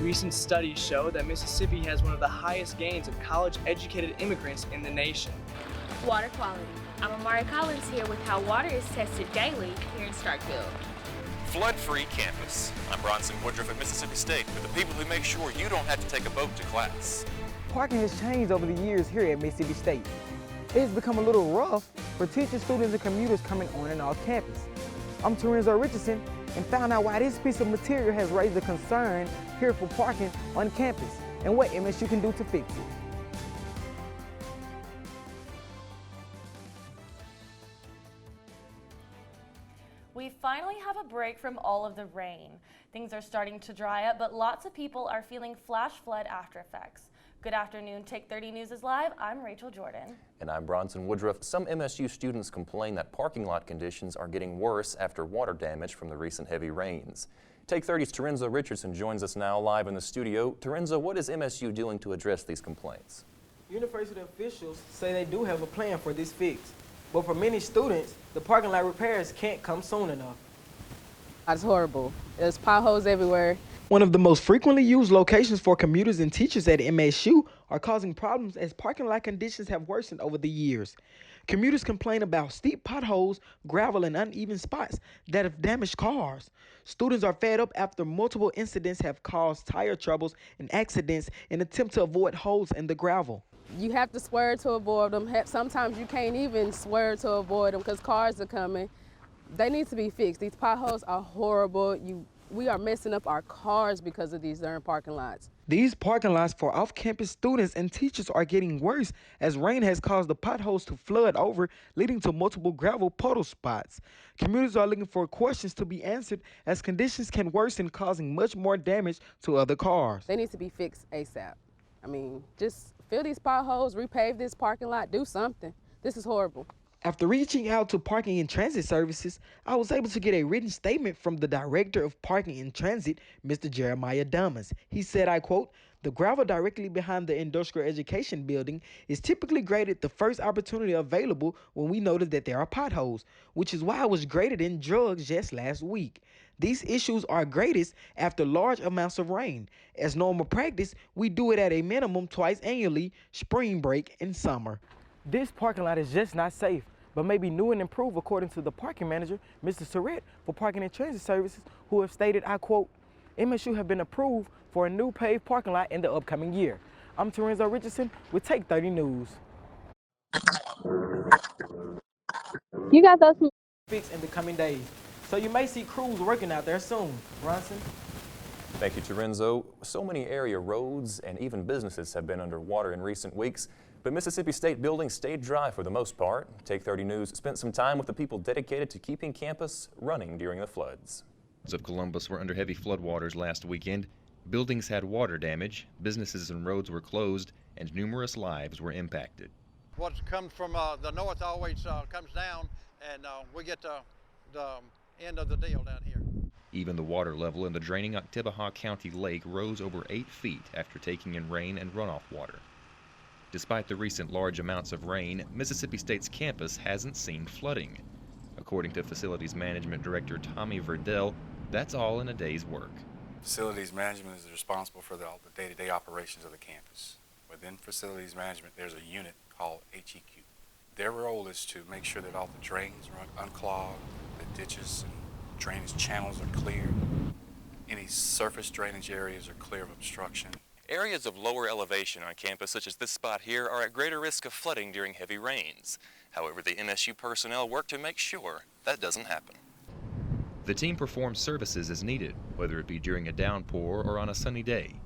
Recent studies show that Mississippi has one of the highest gains of college-educated immigrants in the nation. Water quality. I'm Amari Collins here with how water is tested daily here in Starkville. Flood-free campus. I'm Bronson Woodruff at Mississippi State with the people who make sure you don't have to take a boat to class. Parking has changed over the years here at Mississippi State. It has become a little rough for teachers, students, and commuters coming on and off campus. I'm Terenzo Richardson and found out why this piece of material has raised a concern here for parking on campus and what MSU can do to fix it. We finally have a break from all of the rain. Things are starting to dry up, but lots of people are feeling flash flood after effects. Good afternoon, Take 30 News is live. I'm Rachel Jordan. And I'm Bronson Woodruff. Some MSU students complain that parking lot conditions are getting worse after water damage from the recent heavy rains. Take 30's Terenzo Richardson joins us now live in the studio. Terenzo, what is MSU doing to address these complaints? University officials say they do have a plan for this fix, but for many students, the parking lot repairs can't come soon enough. It's horrible. There's potholes everywhere. One of the most frequently used locations for commuters and teachers at MSU are causing problems as parking lot conditions have worsened over the years. Commuters complain about steep potholes, gravel, and uneven spots that have damaged cars. Students are fed up after multiple incidents have caused tire troubles and accidents in an attempt to avoid holes in the gravel. You have to swerve to avoid them. Sometimes you can't even swerve to avoid them because cars are coming. They need to be fixed. These potholes are horrible. We are messing up our cars because of these darn parking lots. These parking lots for off-campus students and teachers are getting worse as rain has caused the potholes to flood over, leading to multiple gravel puddle spots. Commuters are looking for questions to be answered as conditions can worsen, causing much more damage to other cars. They need to be fixed ASAP. I mean, just fill these potholes, repave this parking lot, do something. This is horrible. After reaching out to Parking and Transit Services, I was able to get a written statement from the Director of Parking and Transit, Mr. Jeremiah Damas. He said, I quote, "The gravel directly behind the Industrial Education Building is typically graded the first opportunity available when we notice that there are potholes, which is why it was graded in drugs just last week. These issues are greatest after large amounts of rain. As normal practice, we do it at a minimum twice annually, spring break and summer." This parking lot is just not safe, but may be new and improved according to the parking manager, Mr. Surratt, for Parking and Transit Services, who have stated, I quote, "MSU have been approved for a new paved parking lot in the upcoming year." I'm Terenzo Richardson with Take 30 News. You got those Fix in the coming days, so you may see crews working out there soon. Bronson? Thank you, Terenzo. So many area roads and even businesses have been underwater in recent weeks, but Mississippi State buildings stayed dry for the most part. Take 30 News spent some time with the people dedicated to keeping campus running during the floods. Of Columbus were under heavy floodwaters last weekend. Buildings had water damage, businesses and roads were closed, and numerous lives were impacted. What comes from the north always comes down, and we get the end of the deal down here. Even the water level in the draining Oktibbeha County Lake rose over 8 feet after taking in rain and runoff water. Despite the recent large amounts of rain, Mississippi State's campus hasn't seen flooding. According to Facilities Management Director Tommy Verdell, that's all in a day's work. Facilities Management is responsible for all the day-to-day operations of the campus. Within Facilities Management, there's a unit called HEQ. Their role is to make sure that all the drains are unclogged, the ditches and drainage channels are clear, any surface drainage areas are clear of obstruction. Areas of lower elevation on campus, such as this spot here, are at greater risk of flooding during heavy rains. However, the MSU personnel work to make sure that doesn't happen. The team performs services as needed, whether it be during a downpour or on a sunny day.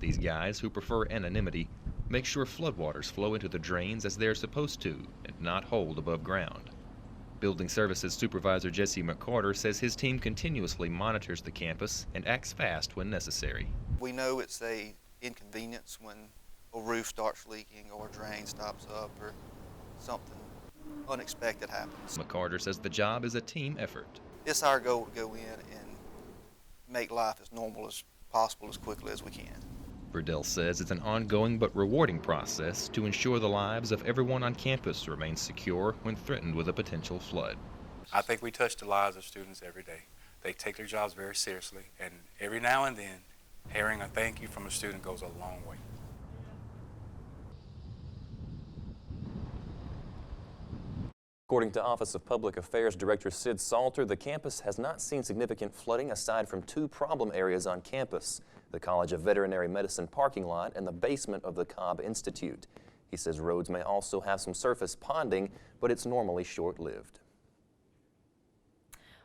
These guys, who prefer anonymity, make sure floodwaters flow into the drains as they're supposed to and not hold above ground. Building Services Supervisor Jesse McCarter says his team continuously monitors the campus and acts fast when necessary. We know it's an inconvenience when a roof starts leaking or a drain stops up or something unexpected happens. McCarter says the job is a team effort. It's our goal to go in and make life as normal as possible as quickly as we can. Verdell says it's an ongoing but rewarding process to ensure the lives of everyone on campus remain secure when threatened with a potential flood. I think we touch the lives of students every day. They take their jobs very seriously, and every now and then Hearing a thank you from a student goes a long way. According to Office of Public Affairs Director Sid Salter, the campus has not seen significant flooding aside from 2 problem areas on campus, the College of Veterinary Medicine parking lot and the basement of the Cobb Institute. He says roads may also have some surface ponding, but it's normally short-lived.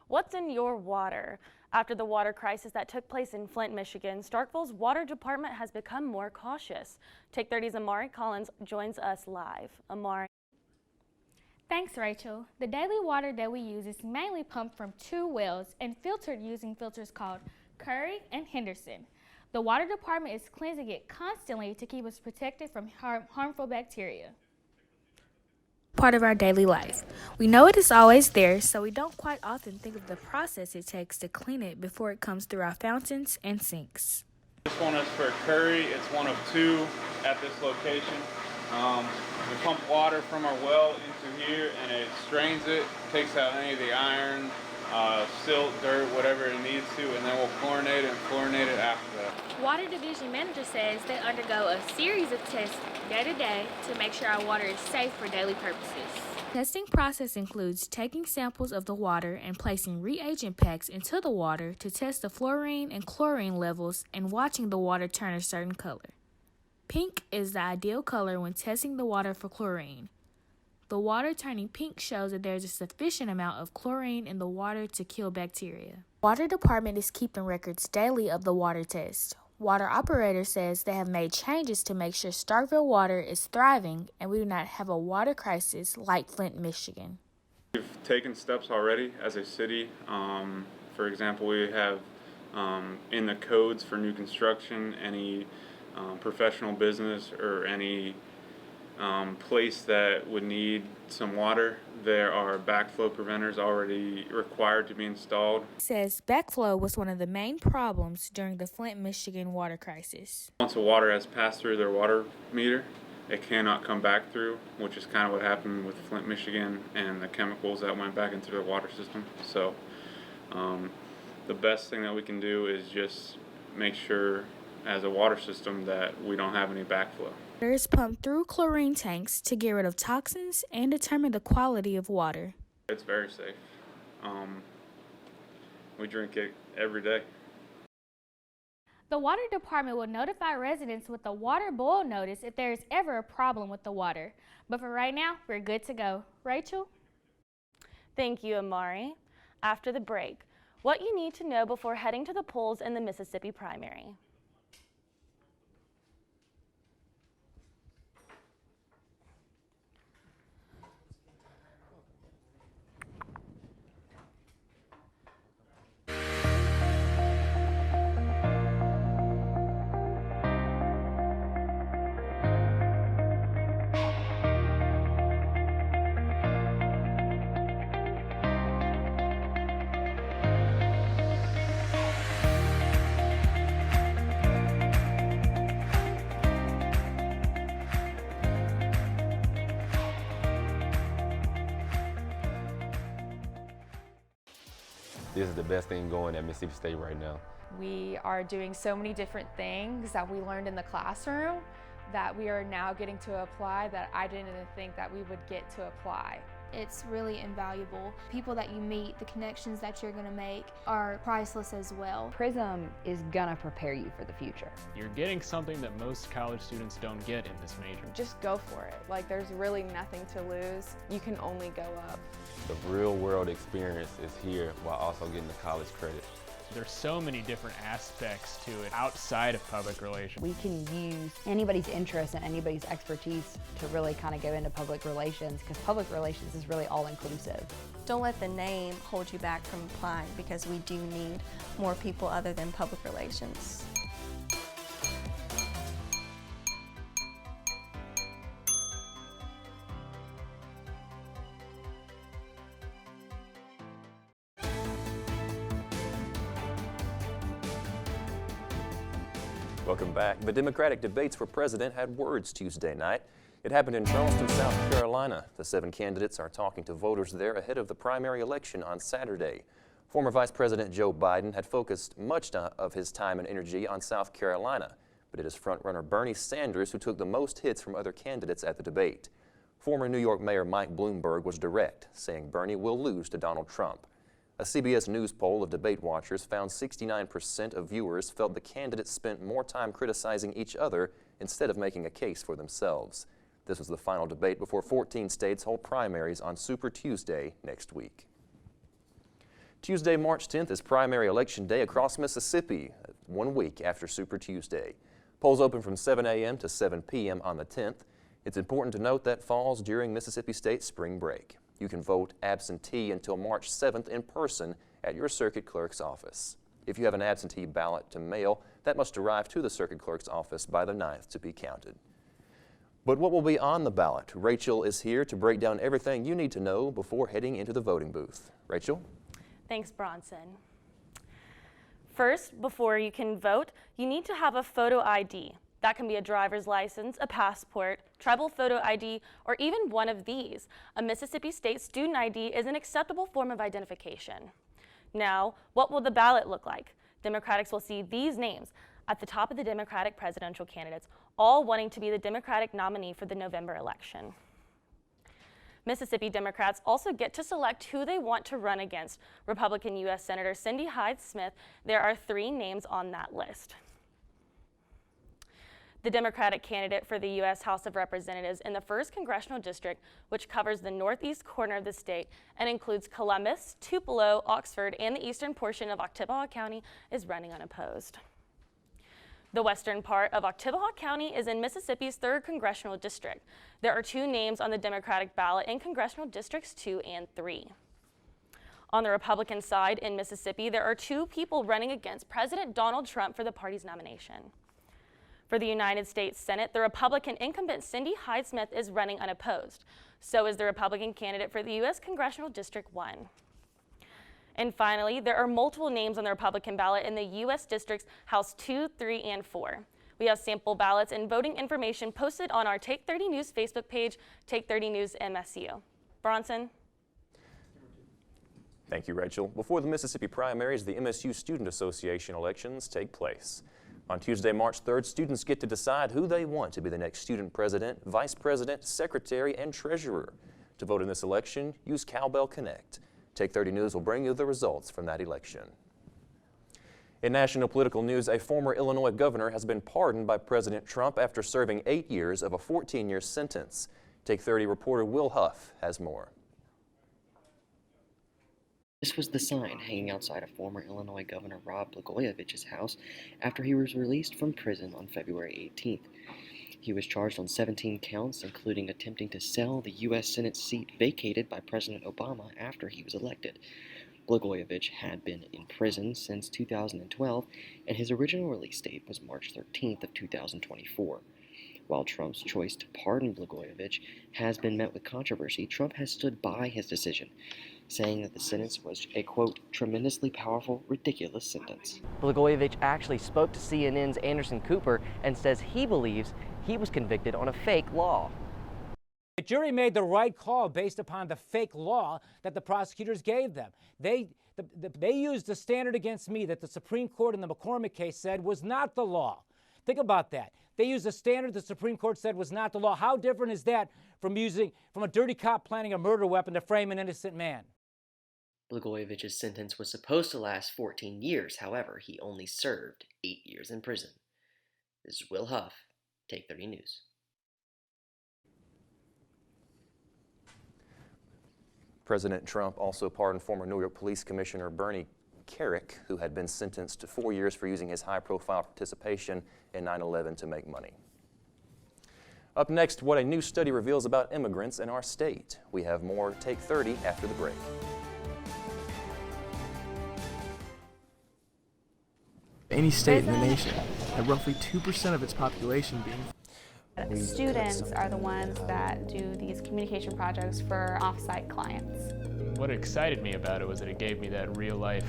What's in your water? After the water crisis that took place in Flint, Michigan, Starkville's water department has become more cautious. Take 30's Amari Collins joins us live. Amari. Thanks, Rachel. The daily water that we use is mainly pumped from 2 wells and filtered using filters called Curry and Henderson. The water department is cleansing it constantly to keep us protected from harmful bacteria. Part of our daily life. We know it is always there, so we don't quite often think of the process it takes to clean it before it comes through our fountains and sinks. This one is for Curry. It's one of 2 at this location. We pump water from our well into here and it strains it, takes out any of the iron, silt, dirt, whatever it needs to, and then we'll chlorinate it after that. Water Division Manager says they undergo a series of tests day to day to make sure our water is safe for daily purposes. Testing process includes taking samples of the water and placing reagent packs into the water to test the fluorine and chlorine levels and watching the water turn a certain color. Pink is the ideal color when testing the water for chlorine. The water turning pink shows that there's a sufficient amount of chlorine in the water to kill bacteria. Water department is keeping records daily of the water test. Water operator says they have made changes to make sure Starkville water is thriving and we do not have a water crisis like Flint, Michigan. We've taken steps already as a city. For example, we have in the codes for new construction, any professional business or any place that would need some water, there are backflow preventers already required to be installed. He says backflow was one of the main problems during the Flint, Michigan water crisis. Once the water has passed through their water meter, it cannot come back through, which is kind of what happened with Flint, Michigan and the chemicals that went back into the water system. So the best thing that we can do is just make sure as a water system that we don't have any backflow. Water is pumped through chlorine tanks to get rid of toxins and determine the quality of water. It's very safe. We drink it every day. The water department will notify residents with a water boil notice if there is ever a problem with the water. But for right now, we're good to go. Rachel? Thank you, Amari. After the break, what you need to know before heading to the polls in the Mississippi primary. This is the best thing going at Mississippi State right now. We are doing so many different things that we learned in the classroom that we are now getting to apply that I didn't think that we would get to apply. It's really invaluable. People that you meet, the connections that you're gonna make are priceless as well. Prism is gonna prepare you for the future. You're getting something that most college students don't get in this major. Just go for it. Like, there's really nothing to lose. You can only go up. The real world experience is here while also getting the college credit. There's so many different aspects to it outside of public relations. We can use anybody's interest and anybody's expertise to really kind of go into public relations, because public relations is really all-inclusive. Don't let the name hold you back from applying, because we do need more people other than public relations. Welcome back. The Democratic debates for president had words Tuesday night. It happened in Charleston, South Carolina. The 7 candidates are talking to voters there ahead of the primary election on Saturday. Former Vice President Joe Biden had focused much of his time and energy on South Carolina, but it is frontrunner Bernie Sanders who took the most hits from other candidates at the debate. Former New York Mayor Mike Bloomberg was direct, saying Bernie will lose to Donald Trump. A CBS News poll of debate watchers found 69% of viewers felt the candidates spent more time criticizing each other instead of making a case for themselves. This was the final debate before 14 states hold primaries on Super Tuesday next week. Tuesday, March 10th is primary election day across Mississippi, 1 week after Super Tuesday. Polls open from 7 a.m. to 7 p.m. on the 10th. It's important to note that falls during Mississippi State spring break. You can vote absentee until March 7th in person at your circuit clerk's office. If you have an absentee ballot to mail, that must arrive to the circuit clerk's office by the 9th to be counted. But what will be on the ballot? Rachel is here to break down everything you need to know before heading into the voting booth. Rachel? Thanks, Bronson. First, before you can vote, you need to have a photo ID. That can be a driver's license, a passport, tribal photo ID, or even one of these. A Mississippi State student ID is an acceptable form of identification. Now, what will the ballot look like? Democrats will see these names at the top of the Democratic presidential candidates, all wanting to be the Democratic nominee for the November election. Mississippi Democrats also get to select who they want to run against. Republican U.S. Senator Cindy Hyde-Smith, there are 3 names on that list. The Democratic candidate for the U.S. House of Representatives in the 1st Congressional District, which covers the northeast corner of the state and includes Columbus, Tupelo, Oxford, and the eastern portion of Oktibbeha County, is running unopposed. The western part of Oktibbeha County is in Mississippi's 3rd Congressional District. There are 2 names on the Democratic ballot in Congressional Districts 2 and 3. On the Republican side in Mississippi, there are 2 people running against President Donald Trump for the party's nomination. For the United States Senate, the Republican incumbent Cindy Hyde-Smith is running unopposed. So is the Republican candidate for the U.S. Congressional District 1. And finally, there are multiple names on the Republican ballot in the U.S. Districts House 2, 3, and 4. We have sample ballots and voting information posted on our Take 30 News Facebook page, Take 30 News MSU. Bronson? Thank you, Rachel. Before the Mississippi primaries, the MSU Student Association elections take place. On Tuesday, March 3rd, students get to decide who they want to be the next student president, vice president, secretary, and treasurer. To vote in this election, use Cowbell Connect. Take 30 News will bring you the results from that election. In national political news, a former Illinois governor has been pardoned by President Trump after serving 8 years of a 14-year sentence. Take 30 reporter Will Huff has more. This was the sign hanging outside of former Illinois Governor Rod Blagojevich's house after he was released from prison on February 18th. He was charged on 17 counts, including attempting to sell the U.S. Senate seat vacated by President Obama after he was elected. Blagojevich had been in prison since 2012, and his original release date was March 13th of 2024. While Trump's choice to pardon Blagojevich has been met with controversy, Trump has stood by his decision, saying that the sentence was a, quote, tremendously powerful, ridiculous sentence. Blagojevich actually spoke to CNN's Anderson Cooper and says he believes he was convicted on a fake law. The jury made the right call based upon the fake law that the prosecutors gave them. They used the standard against me that the Supreme Court in the McCormick case said was not the law. Think about that. They used a standard the Supreme Court said was not the law. How different is that from a dirty cop planning a murder weapon to frame an innocent man? Blagojevich's sentence was supposed to last 14 years. However, he only served 8 years in prison. This is Will Huff, Take 30 News. President Trump also pardoned former New York Police Commissioner Bernie Kerik, who had been sentenced to 4 years for using his high-profile participation in 9/11 to make money. Up next, what a new study reveals about immigrants in our state. We have more Take 30 after the break. Any state in the nation had roughly 2% of its population being Students are the ones that do these communication projects for off-site clients. What excited me about it was that it gave me that real-life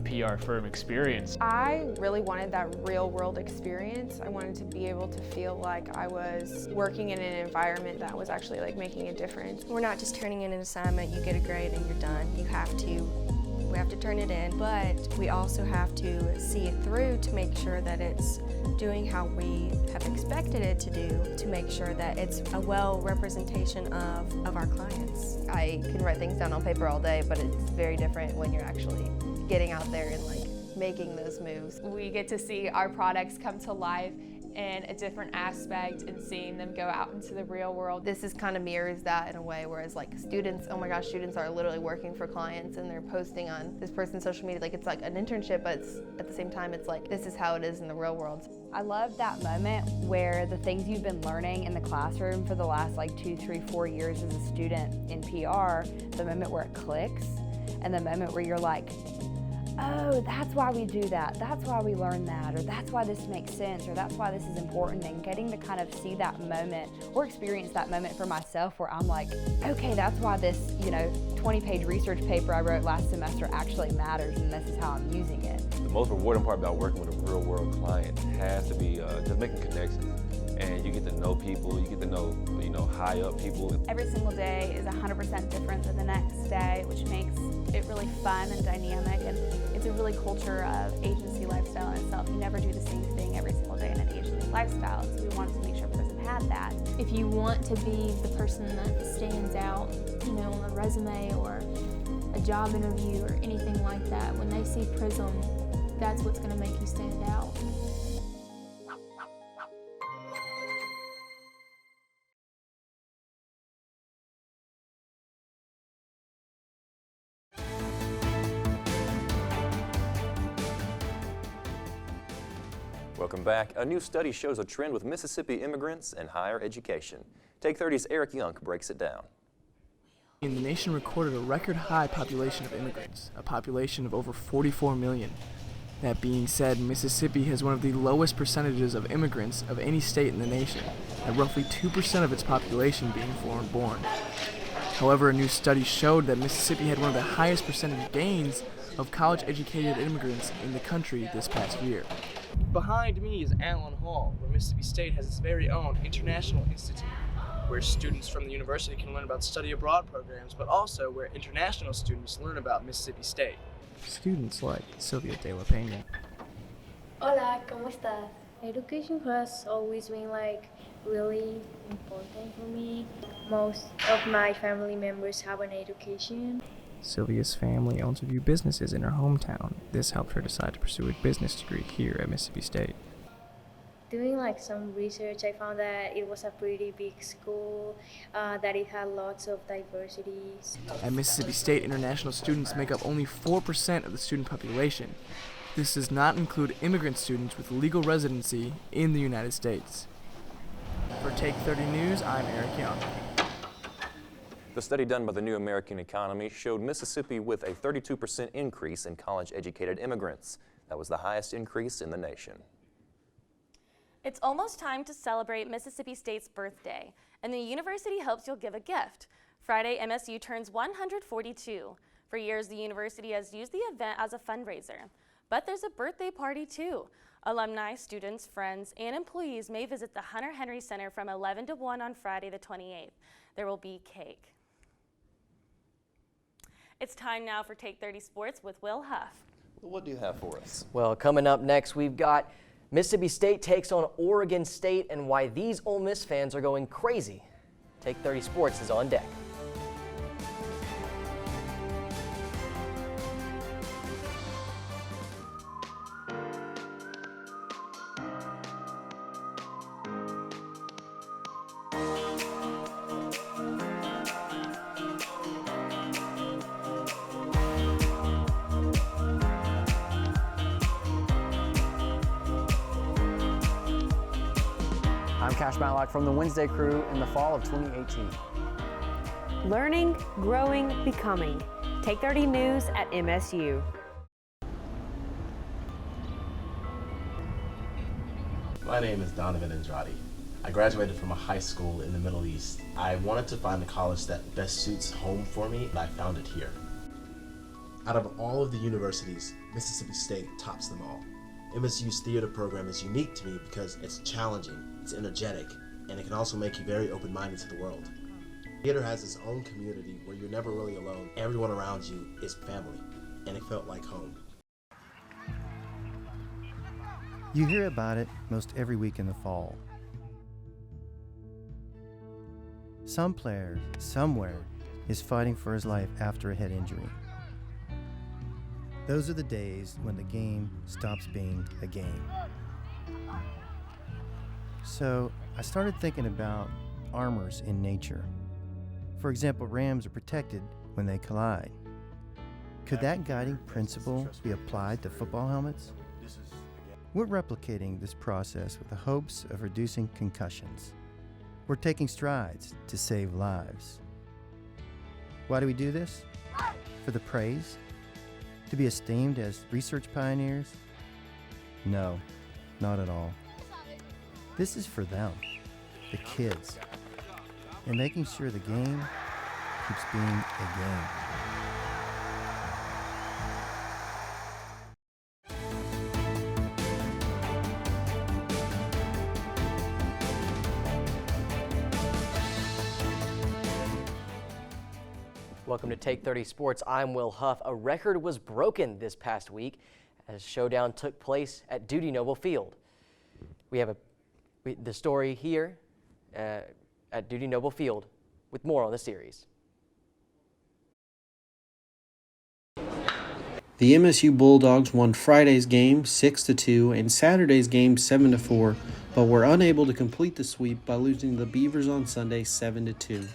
PR firm experience. I really wanted that real-world experience. I wanted to be able to feel like I was working in an environment that was actually like making a difference. We're not just turning in an assignment, you get a grade and you're done. You have to We have to turn it in, but we also have to see it through to make sure that it's doing how we have expected it to do, to make sure that it's a well representation of our clients. I can write things down on paper all day, but it's very different when you're actually getting out there and like making those moves. We get to see our products come to life in a different aspect and seeing them go out into the real world. This is kind of mirrors that in a way, whereas like students, oh my gosh, students are literally working for clients and they're posting on this person's social media, like it's like an internship, but it's, at the same time, it's like, this is how it is in the real world. I love that moment where the things you've been learning in the classroom for the last like 2, 3, 4 years as a student in PR, the moment where it clicks and the moment where you're like, oh, that's why we do that, that's why we learn that, or that's why this makes sense, or that's why this is important, and getting to kind of see that moment or experience that moment for myself where I'm like, okay, that's why this, 20-page research paper I wrote last semester actually matters, and this is how I'm using it. The most rewarding part about working with a real-world client has to be just making connections. And you get to know people, you get to know, high-up people. Every single day is 100% different than the next day, which makes it really fun and dynamic, and it's a really culture of agency lifestyle in itself. You never do the same thing every single day in an agency lifestyle, so we wanted to make sure Prism had that. If you want to be the person that stands out, on a resume or a job interview or anything like that, when they see Prism, that's what's going to make you stand out. Welcome back. A new study shows a trend with Mississippi immigrants and higher education. Take 30's Eric Young breaks it down. The nation recorded a record high population of immigrants, a population of over 44 million. That being said, Mississippi has one of the lowest percentages of immigrants of any state in the nation, at roughly 2% of its population being foreign-born. However, a new study showed that Mississippi had one of the highest percentage gains of college-educated immigrants in the country this past year. Behind me is Allen Hall, where Mississippi State has its very own International Institute, where students from the university can learn about study abroad programs, but also where international students learn about Mississippi State. Students like Sylvia De La Peña. Hola, ¿cómo estás? Education has always been really important for me. Most of my family members have an education. Sylvia's family owns a few businesses in her hometown. This helped her decide to pursue a business degree here at Mississippi State. Doing some research, I found that it was a pretty big school, that it had lots of diversity. At Mississippi State, international students make up only 4% of the student population. This does not include immigrant students with legal residency in the United States. For Take 30 News, I'm Eric Young. The study done by the New American Economy showed Mississippi with a 32% increase in college-educated immigrants. That was the highest increase in the nation. It's almost time to celebrate Mississippi State's birthday, and the university hopes you'll give a gift. Friday, MSU turns 142. For years, the university has used the event as a fundraiser. But there's a birthday party too. Alumni, students, friends, and employees may visit the Hunter Henry Center from 11 to 1 on Friday the 28th. There will be cake. It's time now for Take 30 Sports with Will Huff. What do you have for us? Well, coming up next, we've got Mississippi State takes on Oregon State and why these Ole Miss fans are going crazy. Take 30 Sports is on deck. I'm Cash Matlock from the Wednesday crew in the fall of 2018. Learning, growing, becoming. Take 30 News at MSU. My name is Donovan Andrade. I graduated from a high school in the Middle East. I wanted to find a college that best suits home for me, and I found it here. Out of all of the universities, Mississippi State tops them all. MSU's theater program is unique to me because it's challenging, it's energetic, and it can also make you very open-minded to the world. Theater has its own community where you're never really alone. Everyone around you is family. and it felt like home. You hear about it most every week in the fall. Some player, somewhere, is fighting for his life after a head injury. Those are the days when the game stops being a game. So I started thinking about armors in nature. For example, rams are protected when they collide. Could that guiding principle be applied to football helmets? We're replicating this process with the hopes of reducing concussions. We're taking strides to save lives. Why do we do this? For the praise? To be esteemed as research pioneers? No, not at all. This is for them, the kids, and making sure the game keeps being a game. Welcome to Take 30 Sports. I'm Will Huff. A record was broken this past week as showdown took place at Dudy Noble Field. We have the story here at Dudy Noble Field with more on the series. The MSU Bulldogs won Friday's game 6-2 and Saturday's game 7-4, but were unable to complete the sweep by losing to the Beavers on Sunday 7-2.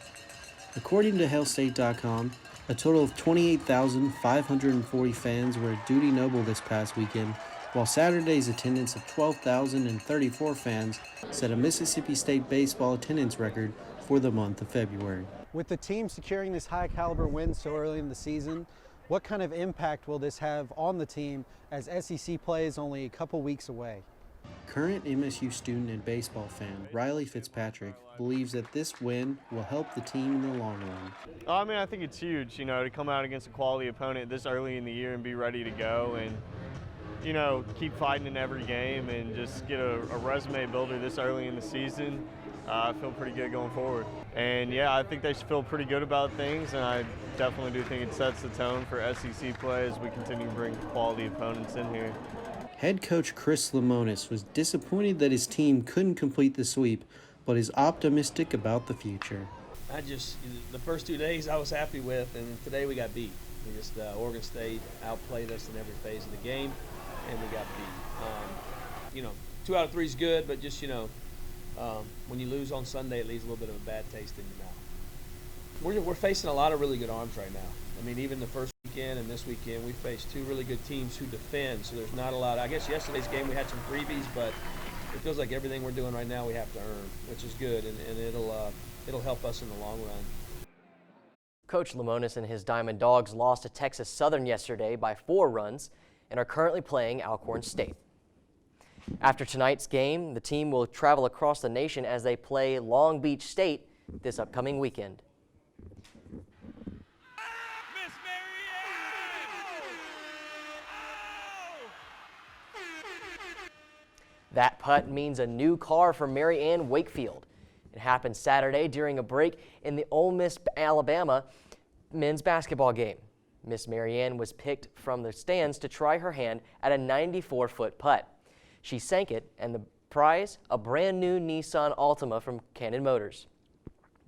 According to Hellstate.com, a total of 28,540 fans were at Dudy Noble this past weekend, while Saturday's attendance of 12,034 fans set a Mississippi State baseball attendance record for the month of February. With the team securing this high caliber win so early in the season, what kind of impact will this have on the team as SEC play is only a couple weeks away? Current MSU student and baseball fan Riley Fitzpatrick believes that this win will help the team in the long run. I mean, I think it's huge, to come out against a quality opponent this early in the year and be ready to go and, keep fighting in every game and just get a resume builder this early in the season. I feel pretty good going forward. And yeah, I think they should feel pretty good about things, and I definitely do think it sets the tone for SEC play as we continue to bring quality opponents in here. Head coach Chris Lemonis was disappointed that his team couldn't complete the sweep, but is optimistic about the future. The first 2 days I was happy with, and today we got beat. Oregon State outplayed us in every phase of the game, and we got beat. 2 out of 3 is good, but when you lose on Sunday, it leaves a little bit of a bad taste in your mouth. We're facing a lot of really good arms right now. I mean, even the first weekend and this weekend, we faced 2 really good teams who defend, so there's not a lot. I guess yesterday's game we had some freebies, but it feels like everything we're doing right now we have to earn, which is good, and it'll help us in the long run. Coach Lemonis and his Diamond Dogs lost to Texas Southern yesterday by 4 runs and are currently playing Alcorn State. After tonight's game, the team will travel across the nation as they play Long Beach State this upcoming weekend. That putt means a new car for Mary Ann Wakefield. It happened Saturday during a break in the Ole Miss Alabama men's basketball game. Miss Mary Ann was picked from the stands to try her hand at a 94-foot putt. She sank it, and the prize, a brand new Nissan Altima from Cannon Motors.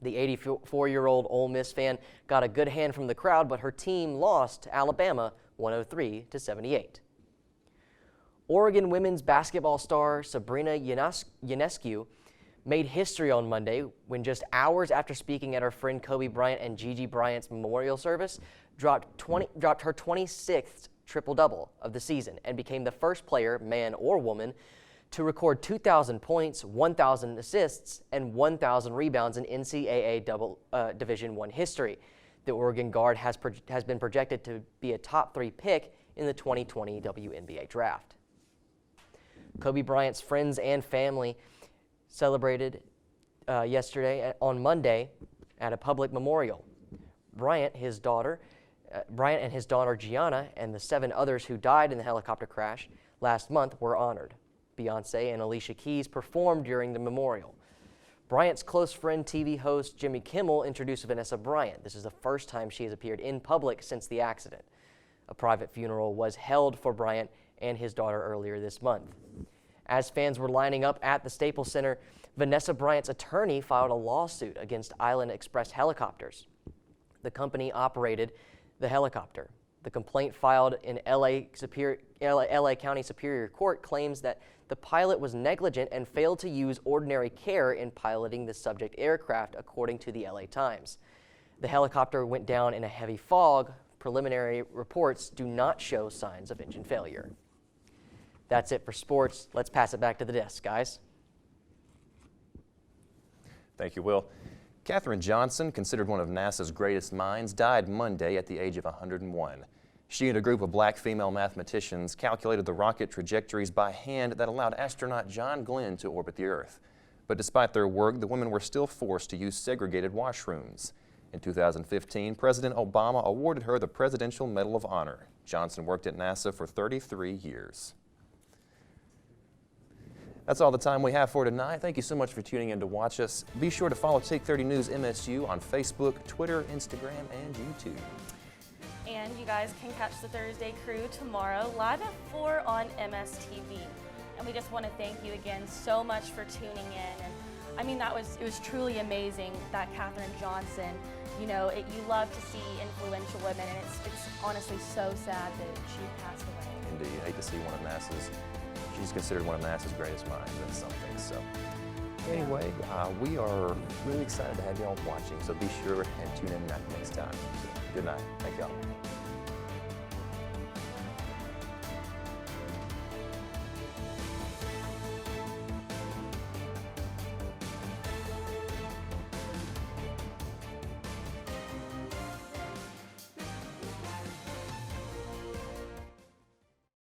The 84-year-old Ole Miss fan got a good hand from the crowd, but her team lost to Alabama 103-78. Oregon women's basketball star Sabrina Ionescu made history on Monday when just hours after speaking at her friend Kobe Bryant and Gigi Bryant's memorial service, dropped her 26th triple-double of the season and became the first player, man or woman, to record 2,000 points, 1,000 assists, and 1,000 rebounds in NCAA Division I history. The Oregon guard has been projected to be a top 3 pick in the 2020 WNBA draft. Kobe Bryant's friends and family celebrated on Monday at a public memorial. Bryant and his daughter Gianna and the 7 others who died in the helicopter crash last month were honored. Beyonce and Alicia Keys performed during the memorial. Bryant's close friend, TV host Jimmy Kimmel, introduced Vanessa Bryant. This is the first time she has appeared in public since the accident. A private funeral was held for Bryant and his daughter earlier this month. As fans were lining up at the Staples Center, Vanessa Bryant's attorney filed a lawsuit against Island Express Helicopters. The company operated the helicopter. The complaint filed in LA County Superior Court claims that the pilot was negligent and failed to use ordinary care in piloting the subject aircraft, according to the LA Times. The helicopter went down in a heavy fog. Preliminary reports do not show signs of engine failure. That's it for sports. Let's pass it back to the desk, guys. Thank you, Will. Katherine Johnson, considered one of NASA's greatest minds, died Monday at the age of 101. She and a group of black female mathematicians calculated the rocket trajectories by hand that allowed astronaut John Glenn to orbit the Earth. But despite their work, the women were still forced to use segregated washrooms. In 2015, President Obama awarded her the Presidential Medal of Honor. Johnson worked at NASA for 33 years. That's all the time we have for tonight. Thank you so much for tuning in to watch us. Be sure to follow Take 30 News MSU on Facebook, Twitter, Instagram, and YouTube. And you guys can catch the Thursday Crew tomorrow live at 4 on MSTV. And we just want to thank you again so much for tuning in. And I mean, it was truly amazing that Katherine Johnson, you know, you love to see influential women, and it's honestly so sad that she passed away. Indeed, you hate to see she's considered one of NASA's greatest minds. That's something. So anyway, we are really excited to have y'all watching. So be sure and tune in next time. So, good night. Thank y'all.